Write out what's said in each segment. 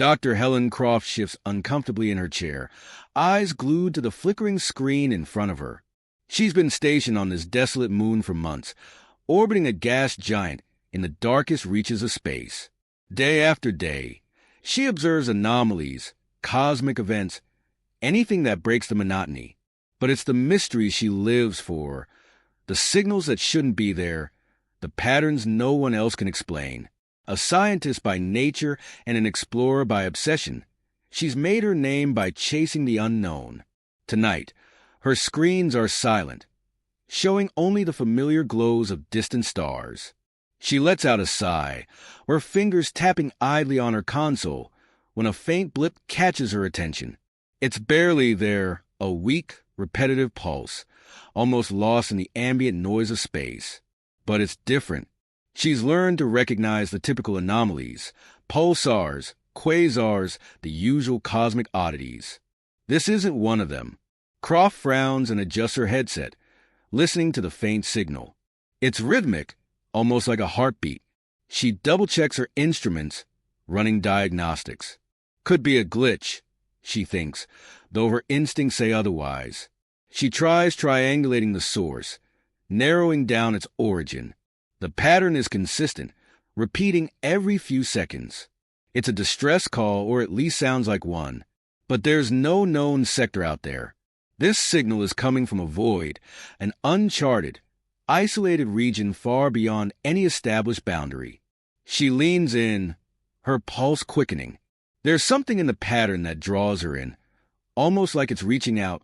Dr. Helen Croft shifts uncomfortably in her chair, eyes glued to the flickering screen in front of her. She's been stationed on this desolate moon for months, orbiting a gas giant in the darkest reaches of space. Day after day, she observes anomalies, cosmic events, anything that breaks the monotony. But it's the mysteries she lives for, the signals that shouldn't be there, the patterns no one else can explain. A scientist by nature and an explorer by obsession, she's made her name by chasing the unknown. Tonight, her screens are silent, showing only the familiar glows of distant stars. She lets out a sigh, her fingers tapping idly on her console, when a faint blip catches her attention. It's barely there, a weak, repetitive pulse, almost lost in the ambient noise of space. But it's different. She's learned to recognize the typical anomalies, pulsars, quasars, the usual cosmic oddities. This isn't one of them. Croft frowns and adjusts her headset, listening to the faint signal. It's rhythmic, almost like a heartbeat. She double-checks her instruments, running diagnostics. Could be a glitch, she thinks, though her instincts say otherwise. She tries triangulating the source, narrowing down its origin. The pattern is consistent, repeating every few seconds. It's a distress call, or at least sounds like one. But there's no known sector out there. This signal is coming from a void, an uncharted, isolated region far beyond any established boundary. She leans in, her pulse quickening. There's something in the pattern that draws her in, almost like it's reaching out,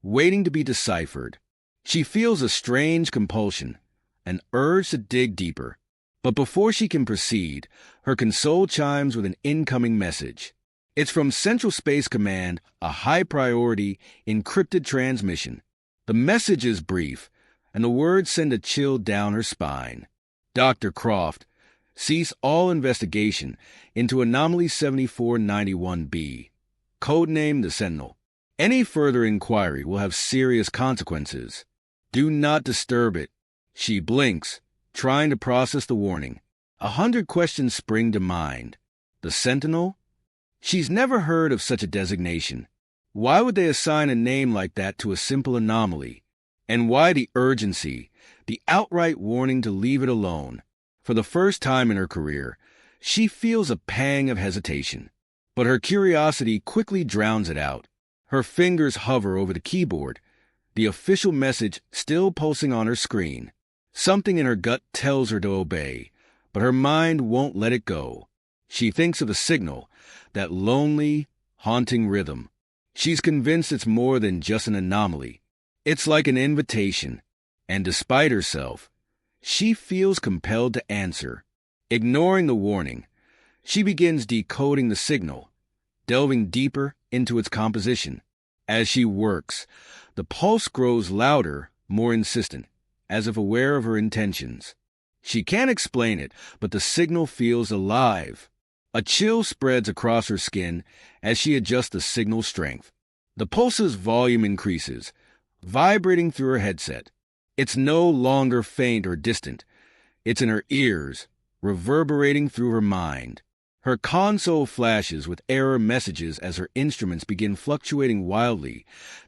waiting to be deciphered. She feels a strange compulsion, an urge to dig deeper. But before she can proceed, her console chimes with an incoming message. It's from Central Space Command, a high-priority, encrypted transmission. The message is brief, and the words send a chill down her spine. Dr. Croft, cease all investigation into Anomaly 7491B, codenamed the Sentinel. Any further inquiry will have serious consequences. Do not disturb it. She blinks, trying to process the warning. 100 questions spring to mind. The Sentinel? She's never heard of such a designation. Why would they assign a name like that to a simple anomaly? And why the urgency, the outright warning to leave it alone? For the first time in her career, she feels a pang of hesitation. But her curiosity quickly drowns it out. Her fingers hover over the keyboard, the official message still pulsing on her screen. Something in her gut tells her to obey, but her mind won't let it go. She thinks of the signal, that lonely, haunting rhythm. She's convinced it's more than just an anomaly. It's like an invitation, and despite herself, she feels compelled to answer. Ignoring the warning, she begins decoding the signal, delving deeper into its composition. As she works, the pulse grows louder, more insistent, as if aware of her intentions. She can't explain it, but the signal feels alive. A chill spreads across her skin as she adjusts the signal strength. The pulse's volume increases, vibrating through her headset. It's no longer faint or distant. It's in her ears, reverberating through her mind. Her console flashes with error messages as her instruments begin fluctuating wildly,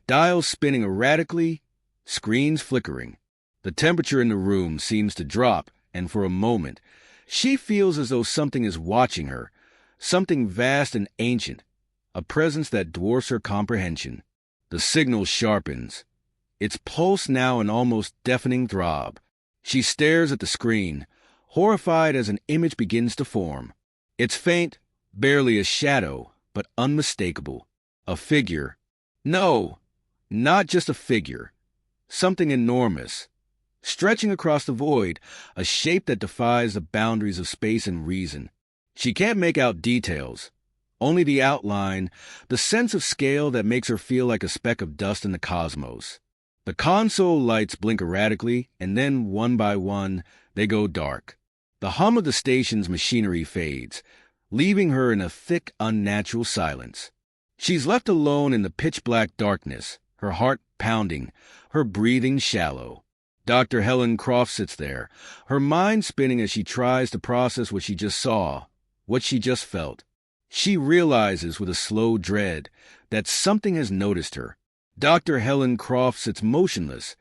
dials spinning erratically, screens flickering. The temperature in the room seems to drop, and for a moment, she feels as though something is watching her, something vast and ancient, a presence that dwarfs her comprehension. The signal sharpens, its pulse now an almost deafening throb. She stares at the screen, horrified as an image begins to form. It's faint, barely a shadow, but unmistakable. A figure. No, not just a figure. Something enormous. Stretching across the void, a shape that defies the boundaries of space and reason. She can't make out details, only the outline, the sense of scale that makes her feel like a speck of dust in the cosmos. The console lights blink erratically, and then, one by one, they go dark. The hum of the station's machinery fades, leaving her in a thick, unnatural silence. She's left alone in the pitch-black darkness, her heart pounding, her breathing shallow. Dr. Helen Croft sits there, her mind spinning as she tries to process what she just saw, what she just felt. She realizes with a slow dread that something has noticed her. Dr. Helen Croft sits motionless,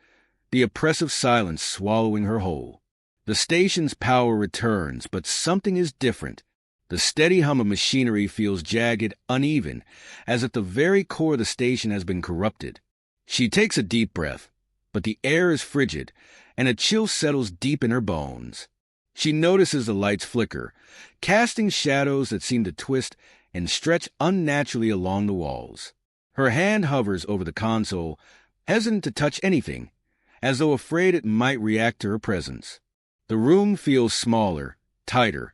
the oppressive silence swallowing her whole. The station's power returns, but something is different. The steady hum of machinery feels jagged, uneven, as if the very core of the station has been corrupted. She takes a deep breath, but the air is frigid, and a chill settles deep in her bones. She notices the lights flicker, casting shadows that seem to twist and stretch unnaturally along the walls. Her hand hovers over the console, hesitant to touch anything, as though afraid it might react to her presence. The room feels smaller, tighter,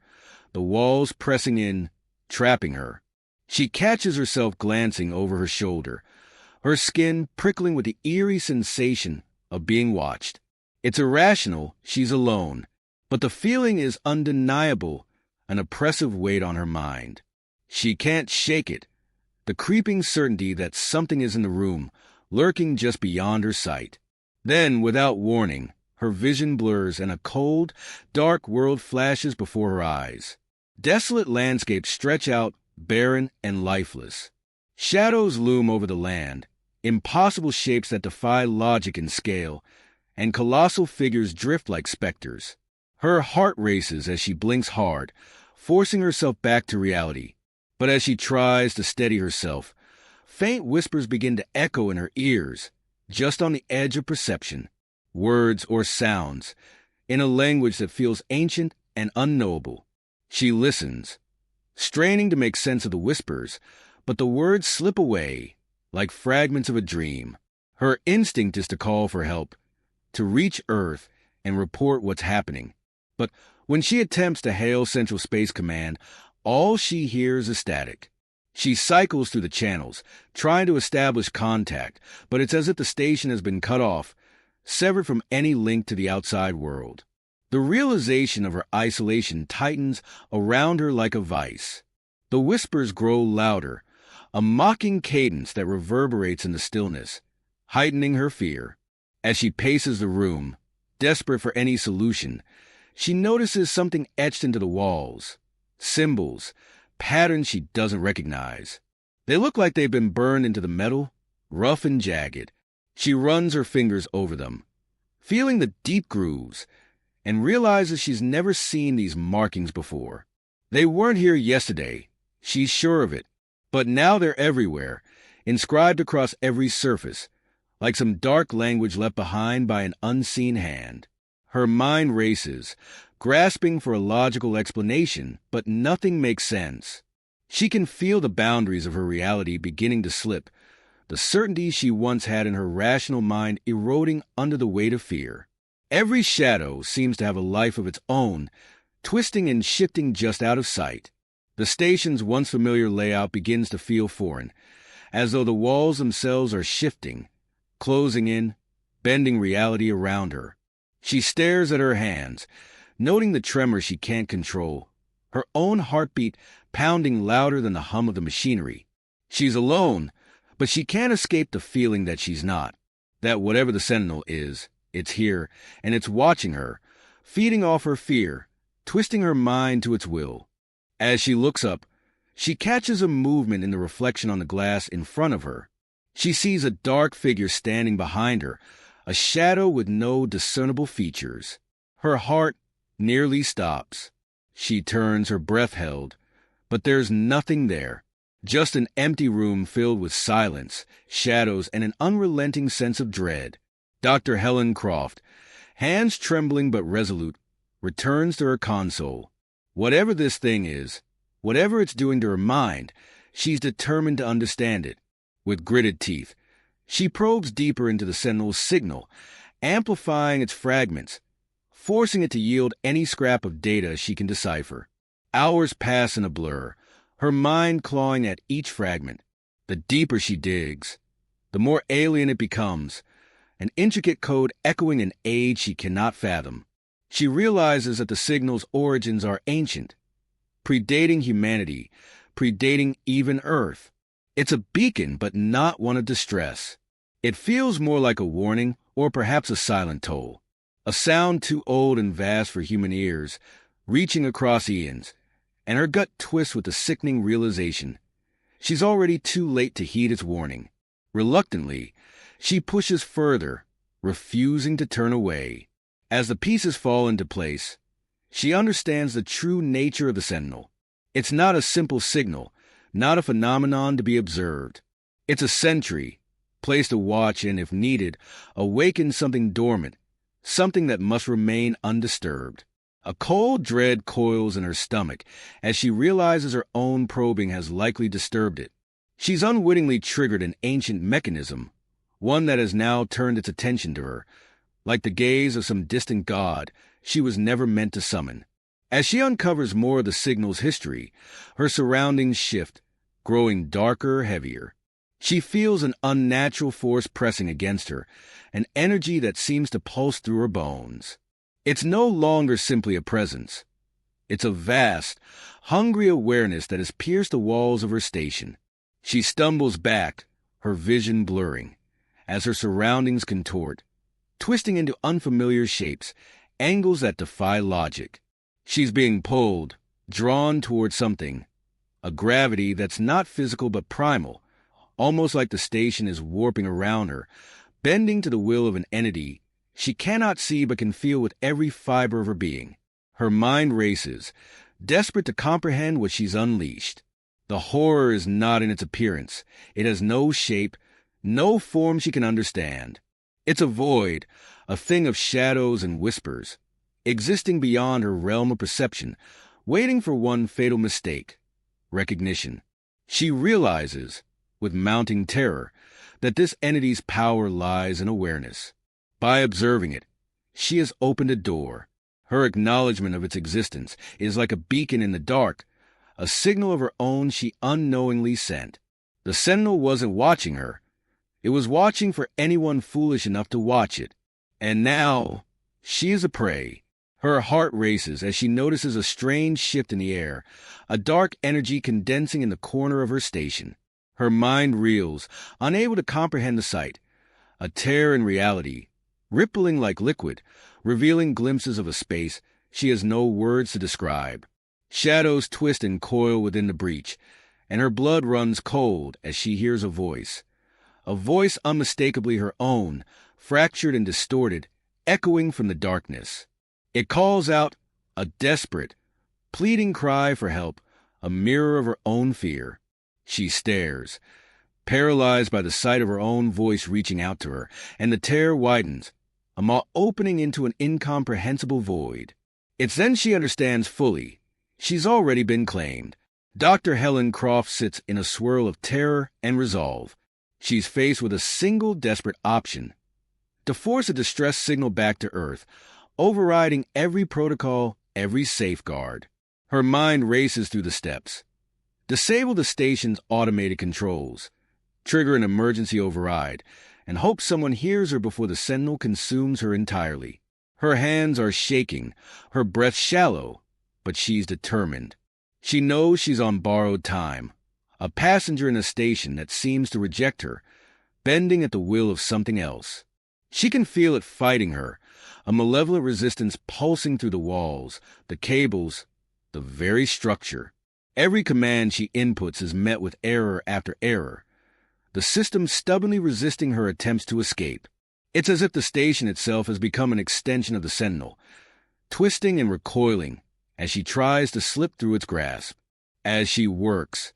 the walls pressing in, trapping her. She catches herself glancing over her shoulder, her skin prickling with the eerie sensation of being watched. It's irrational, she's alone, but the feeling is undeniable, an oppressive weight on her mind. She can't shake it, the creeping certainty that something is in the room, lurking just beyond her sight. Then, without warning, her vision blurs and a cold, dark world flashes before her eyes. Desolate landscapes stretch out, barren and lifeless. Shadows loom over the land, impossible shapes that defy logic and scale, and colossal figures drift like specters. Her heart races as she blinks hard, forcing herself back to reality. But as she tries to steady herself, faint whispers begin to echo in her ears, just on the edge of perception. Words or sounds, in a language that feels ancient and unknowable. She listens, straining to make sense of the whispers, but the words slip away, like fragments of a dream. Her instinct is to call for help, to reach Earth and report what's happening. But when she attempts to hail Central Space Command, all she hears is static. She cycles through the channels, trying to establish contact, but it's as if the station has been cut off, severed from any link to the outside world. The realization of her isolation tightens around her like a vice. The whispers grow louder, a mocking cadence that reverberates in the stillness, heightening her fear. As she paces the room, desperate for any solution, she notices something etched into the walls. Symbols, patterns she doesn't recognize. They look like they've been burned into the metal, rough and jagged. She runs her fingers over them, feeling the deep grooves, and realizes she's never seen these markings before. They weren't here yesterday, she's sure of it, but now they're everywhere, inscribed across every surface, like some dark language left behind by an unseen hand. Her mind races, grasping for a logical explanation, but nothing makes sense. She can feel the boundaries of her reality beginning to slip, the certainty she once had in her rational mind eroding under the weight of fear. Every shadow seems to have a life of its own, twisting and shifting just out of sight. The station's once familiar layout begins to feel foreign, as though the walls themselves are shifting, closing in, bending reality around her. She stares at her hands, noting the tremor she can't control, her own heartbeat pounding louder than the hum of the machinery. She's alone, but she can't escape the feeling that she's not, that whatever the Sentinel is, it's here, and it's watching her, feeding off her fear, twisting her mind to its will. As she looks up, she catches a movement in the reflection on the glass in front of her. She sees a dark figure standing behind her, a shadow with no discernible features. Her heart nearly stops. She turns, her breath held, but there's nothing there. Just an empty room filled with silence, shadows, and an unrelenting sense of dread. Dr. Helen Croft, hands trembling but resolute, returns to her console. Whatever this thing is, whatever it's doing to her mind, she's determined to understand it. With gritted teeth, she probes deeper into the Sentinel's signal, amplifying its fragments, forcing it to yield any scrap of data she can decipher. Hours pass in a blur, her mind clawing at each fragment. The deeper she digs, the more alien it becomes, an intricate code echoing an age she cannot fathom. She realizes that the signal's origins are ancient, predating humanity, predating even Earth. It's a beacon, but not one of distress. It feels more like a warning, or perhaps a silent toll, a sound too old and vast for human ears, reaching across eons, and her gut twists with the sickening realization. She's already too late to heed its warning. Reluctantly, she pushes further, refusing to turn away. As the pieces fall into place, she understands the true nature of the Sentinel. It's not a simple signal, not a phenomenon to be observed. It's a sentry, placed to watch and, if needed, awaken something dormant, something that must remain undisturbed. A cold dread coils in her stomach as she realizes her own probing has likely disturbed it. She's unwittingly triggered an ancient mechanism, one that has now turned its attention to her, like the gaze of some distant god she was never meant to summon. As she uncovers more of the signal's history, her surroundings shift, growing darker, heavier. She feels an unnatural force pressing against her, an energy that seems to pulse through her bones. It's no longer simply a presence. It's a vast, hungry awareness that has pierced the walls of her station. She stumbles back, her vision blurring, as her surroundings contort, twisting into unfamiliar shapes, angles that defy logic. She's being pulled, drawn toward something, a gravity that's not physical but primal, almost like the station is warping around her, bending to the will of an entity she cannot see but can feel with every fiber of her being. Her mind races, desperate to comprehend what she's unleashed. The horror is not in its appearance. It has no shape, no form she can understand. It's a void, a thing of shadows and whispers, existing beyond her realm of perception, waiting for one fatal mistake, recognition. She realizes, with mounting terror, that this entity's power lies in awareness. By observing it, she has opened a door. Her acknowledgement of its existence is like a beacon in the dark, a signal of her own she unknowingly sent. The Sentinel wasn't watching her. It was watching for anyone foolish enough to watch it. And now, she is a prey. Her heart races as she notices a strange shift in the air, a dark energy condensing in the corner of her station. Her mind reels, unable to comprehend the sight. A tear in reality, rippling like liquid, revealing glimpses of a space she has no words to describe. Shadows twist and coil within the breach, and her blood runs cold as she hears a voice unmistakably her own, fractured and distorted, echoing from the darkness. It calls out, a desperate, pleading cry for help, a mirror of her own fear. She stares, paralyzed by the sight of her own voice reaching out to her, and the terror widens, a maw opening into an incomprehensible void. It's then she understands fully. She's already been claimed. Dr. Helen Croft sits in a swirl of terror and resolve. She's faced with a single desperate option: to force a distress signal back to Earth, overriding every protocol, every safeguard. Her mind races through the steps. Disable the station's automated controls, trigger an emergency override, and hope someone hears her before the Sentinel consumes her entirely. Her hands are shaking, her breath shallow, but she's determined. She knows she's on borrowed time, a passenger in a station that seems to reject her, bending at the will of something else. She can feel it fighting her, a malevolent resistance pulsing through the walls, the cables, the very structure. Every command she inputs is met with error after error, the system stubbornly resisting her attempts to escape. It's as if the station itself has become an extension of the Sentinel, twisting and recoiling as she tries to slip through its grasp. As she works,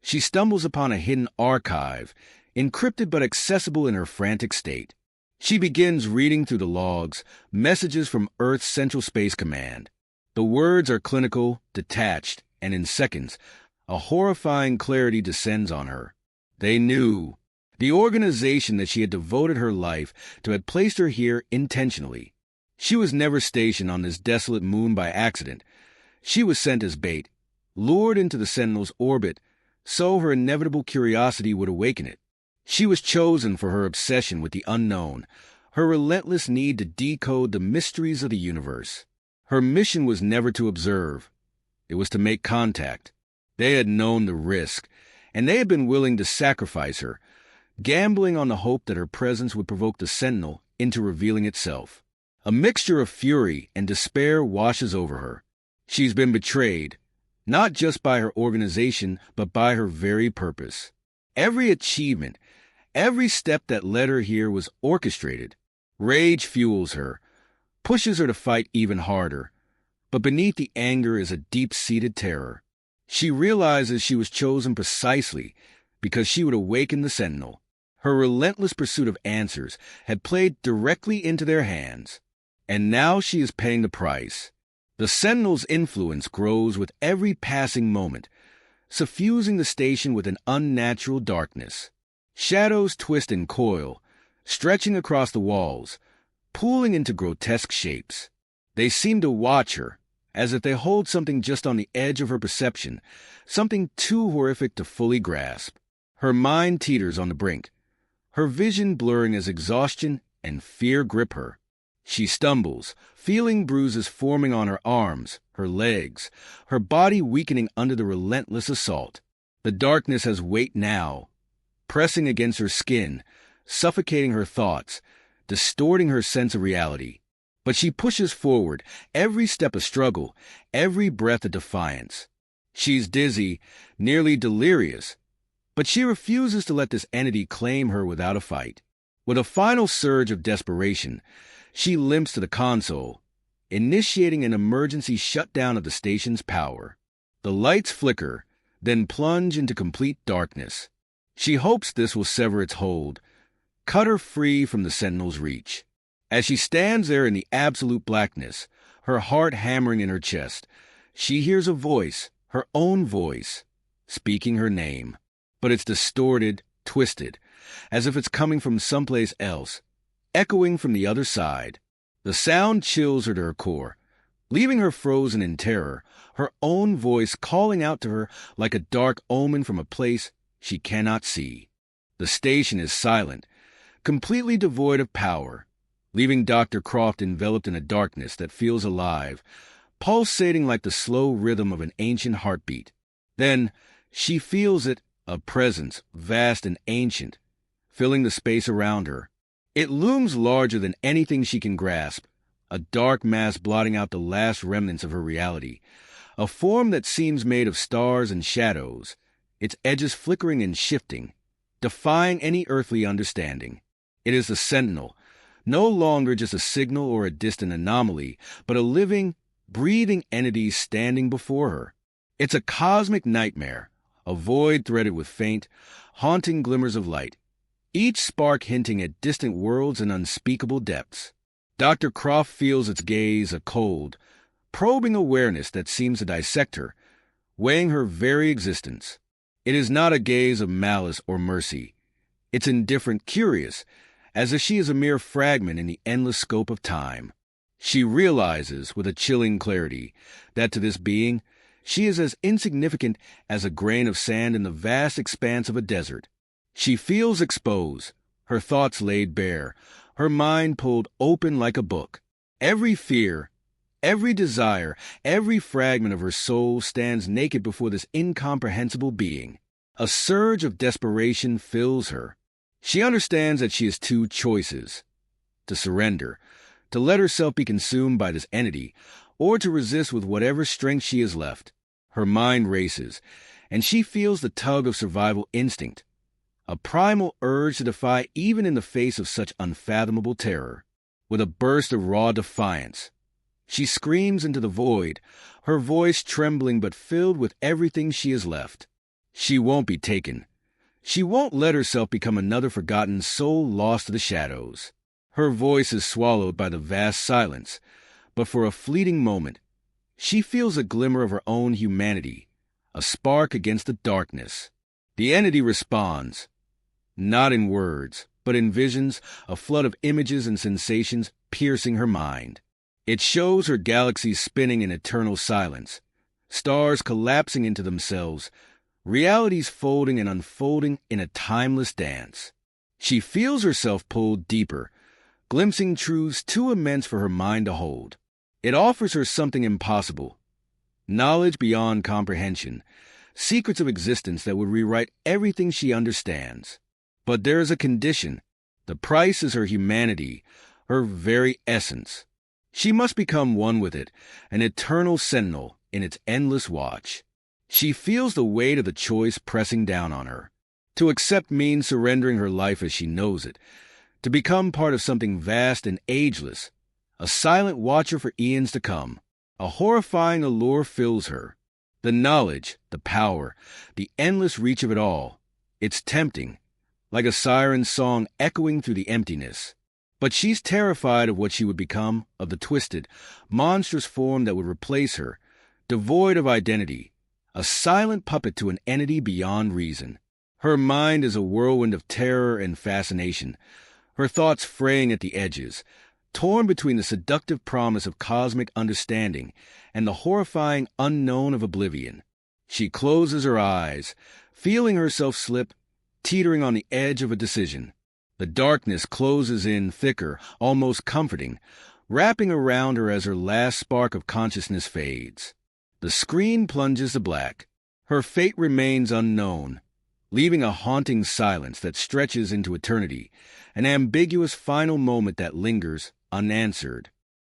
she stumbles upon a hidden archive, encrypted but accessible in her frantic state. She begins reading through the logs, messages from Earth's Central Space Command. The words are clinical, detached, and in seconds, a horrifying clarity descends on her. They knew. The organization that she had devoted her life to had placed her here intentionally. She was never stationed on this desolate moon by accident. She was sent as bait, lured into the Sentinel's orbit, so her inevitable curiosity would awaken it. She was chosen for her obsession with the unknown, her relentless need to decode the mysteries of the universe. Her mission was never to observe. It was to make contact. They had known the risk, and they had been willing to sacrifice her, gambling on the hope that her presence would provoke the Sentinel into revealing itself. A mixture of fury and despair washes over her. She's been betrayed, not just by her organization, but by her very purpose. Every achievement, every step that led her here was orchestrated. Rage fuels her, pushes her to fight even harder. But beneath the anger is a deep-seated terror. She realizes she was chosen precisely because she would awaken the Sentinel. Her relentless pursuit of answers had played directly into their hands, and now she is paying the price. The Sentinel's influence grows with every passing moment, suffusing the station with an unnatural darkness. Shadows twist and coil, stretching across the walls, pooling into grotesque shapes. They seem to watch her, as if they hold something just on the edge of her perception, something too horrific to fully grasp. Her mind teeters on the brink, her vision blurring as exhaustion and fear grip her. She stumbles, feeling bruises forming on her arms, her legs, her body weakening under the relentless assault. The darkness has weight now, pressing against her skin, suffocating her thoughts, distorting her sense of reality. But she pushes forward, every step a struggle, every breath a defiance. She's dizzy, nearly delirious, but she refuses to let this entity claim her without a fight. With a final surge of desperation, she limps to the console, initiating an emergency shutdown of the station's power. The lights flicker, then plunge into complete darkness. She hopes this will sever its hold, cut her free from the Sentinel's reach. As she stands there in the absolute blackness, her heart hammering in her chest, she hears a voice, her own voice, speaking her name. But it's distorted, twisted, as if it's coming from someplace else, echoing from the other side. The sound chills her to her core, leaving her frozen in terror, her own voice calling out to her like a dark omen from a place she cannot see. The station is silent, completely devoid of power, leaving Dr. Croft enveloped in a darkness that feels alive, pulsating like the slow rhythm of an ancient heartbeat. Then she feels it, a presence, vast and ancient, filling the space around her. It looms larger than anything she can grasp, a dark mass blotting out the last remnants of her reality, a form that seems made of stars and shadows, its edges flickering and shifting, defying any earthly understanding. It is the Sentinel, no longer just a signal or a distant anomaly, but a living, breathing entity standing before her. It's a cosmic nightmare, a void threaded with faint, haunting glimmers of light, each spark hinting at distant worlds and unspeakable depths. Dr. Croft feels its gaze, a cold, probing awareness that seems to dissect her, weighing her very existence. It is not a gaze of malice or mercy. It's indifferent, curious, as if she is a mere fragment in the endless scope of time. She realizes, with a chilling clarity, that to this being, she is as insignificant as a grain of sand in the vast expanse of a desert. She feels exposed, her thoughts laid bare, her mind pulled open like a book. Every fear, every desire, every fragment of her soul stands naked before this incomprehensible being. A surge of desperation fills her. She understands that she has two choices: to surrender, to let herself be consumed by this entity, or to resist with whatever strength she has left. Her mind races, and she feels the tug of survival instinct, a primal urge to defy even in the face of such unfathomable terror. With a burst of raw defiance, she screams into the void, her voice trembling but filled with everything she has left. She won't be taken. She won't let herself become another forgotten soul lost to the shadows. Her voice is swallowed by the vast silence, but for a fleeting moment, she feels a glimmer of her own humanity, a spark against the darkness. The entity responds, not in words, but in visions, a flood of images and sensations piercing her mind. It shows her galaxies spinning in eternal silence, stars collapsing into themselves, realities folding and unfolding in a timeless dance. She feels herself pulled deeper, glimpsing truths too immense for her mind to hold. It offers her something impossible, knowledge beyond comprehension, secrets of existence that would rewrite everything she understands. But there is a condition. The price is her humanity, her very essence. She must become one with it, an eternal sentinel in its endless watch. She feels the weight of the choice pressing down on her. To accept means surrendering her life as she knows it. To become part of something vast and ageless. A silent watcher for eons to come. A horrifying allure fills her. The knowledge, the power, the endless reach of it all. It's tempting, like a siren's song echoing through the emptiness. But she's terrified of what she would become, of the twisted, monstrous form that would replace her, devoid of identity, a silent puppet to an entity beyond reason. Her mind is a whirlwind of terror and fascination, her thoughts fraying at the edges, torn between the seductive promise of cosmic understanding and the horrifying unknown of oblivion. She closes her eyes, feeling herself slip, teetering on the edge of a decision. The darkness closes in thicker, almost comforting, wrapping around her as her last spark of consciousness fades. The screen plunges to black. Her fate remains unknown, leaving a haunting silence that stretches into eternity, an ambiguous final moment that lingers unanswered.